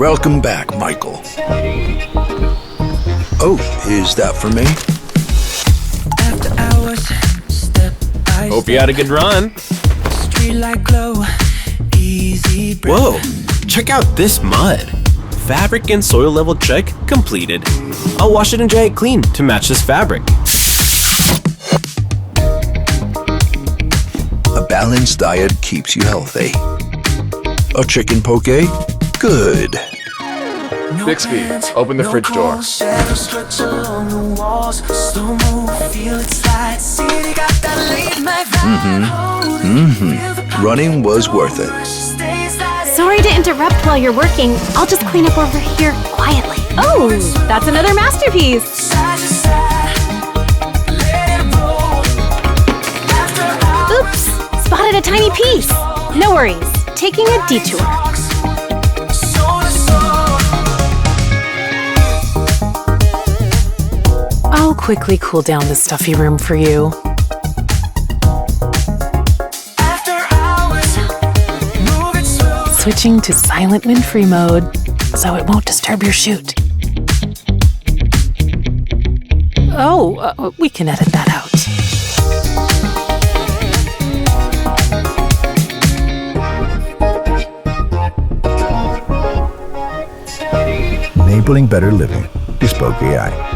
Welcome back, Michael. Oh, is that for me? Hope you had a good run. Whoa, check out this mud. Fabric and soil level check completed. I'll wash it and dry it clean to match this fabric. A balanced diet keeps you healthy. A chicken poke? Good. Bixby, open the fridge door. Running was worth it. Sorry to interrupt while you're working. I'll just clean up over here quietly. Oh, that's another masterpiece. Oops, spotted a tiny piece. No worries, taking a detour. I'll quickly cool down the stuffy room for you. Switching to silent wind-free mode, so it won't disturb your shoot. Oh, we can edit that out. Enabling better living. Bespoke AI.